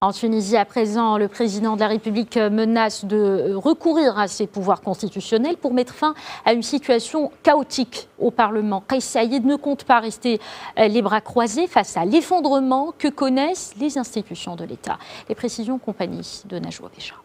En Tunisie, à présent, le président de la République menace de recourir à ses pouvoirs constitutionnels pour mettre fin à une situation chaotique au Parlement. Kais Saïed ne compte pas rester les bras croisés face à l'effondrement que connaissent les institutions de l'État. Les précisions en compagnie de Najwa Bécha.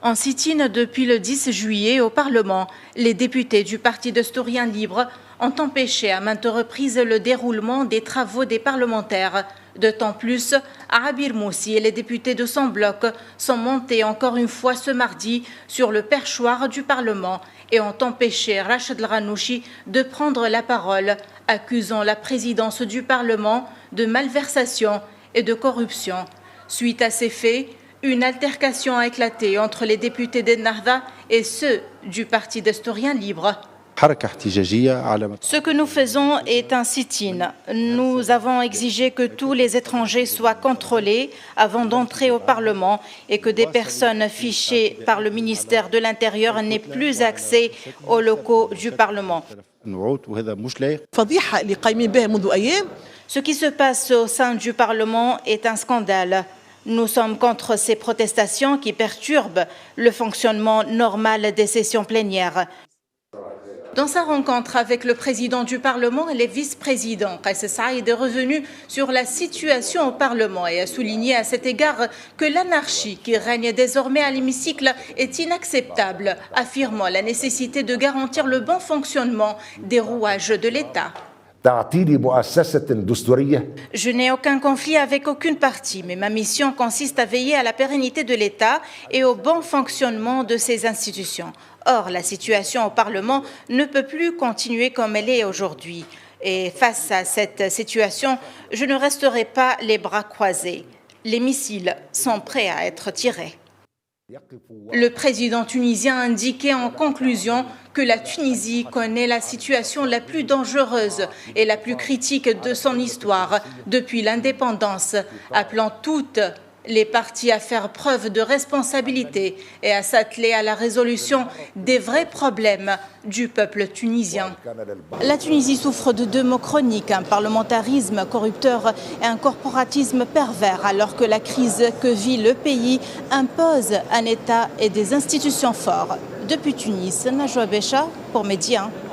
En sit-in depuis le 10 juillet au Parlement, les députés du Parti d'Estorien Libre ont empêché à maintes reprises le déroulement des travaux des parlementaires. D'autant plus, Abir Moussi et les députés de son bloc sont montés encore une fois ce mardi sur le perchoir du Parlement et ont empêché Rachid El-Ghannouchi de prendre la parole, accusant la présidence du Parlement de malversation et de corruption. Suite à ces faits, une altercation a éclaté entre les députés d'Ennahda et ceux du Parti d'Estorien Libre. Ce que nous faisons est un sit-in. Nous avons exigé que tous les étrangers soient contrôlés avant d'entrer au Parlement et que des personnes fichées par le ministère de l'Intérieur n'aient plus accès aux locaux du Parlement. Ce qui se passe au sein du Parlement est un scandale. Nous sommes contre ces protestations qui perturbent le fonctionnement normal des sessions plénières. Dans sa rencontre avec le président du Parlement et les vice-présidents, Kais Saïed est revenu sur la situation au Parlement et a souligné à cet égard que l'anarchie qui règne désormais à l'hémicycle est inacceptable, affirmant la nécessité de garantir le bon fonctionnement des rouages de l'État. Je n'ai aucun conflit avec aucune partie, mais ma mission consiste à veiller à la pérennité de l'État et au bon fonctionnement de ses institutions. Or, la situation au Parlement ne peut plus continuer comme elle est aujourd'hui. Et face à cette situation, je ne resterai pas les bras croisés. Les missiles sont prêts à être tirés. Le président tunisien a indiqué en conclusion que la Tunisie connaît la situation la plus dangereuse et la plus critique de son histoire depuis l'indépendance, appelant toutes les parties à faire preuve de responsabilité et à s'atteler à la résolution des vrais problèmes du peuple tunisien. La Tunisie souffre de deux maux chroniques, un parlementarisme corrupteur et un corporatisme pervers, alors que la crise que vit le pays impose un État et des institutions forts. Depuis Tunis, Najwa Bécha pour Média 1.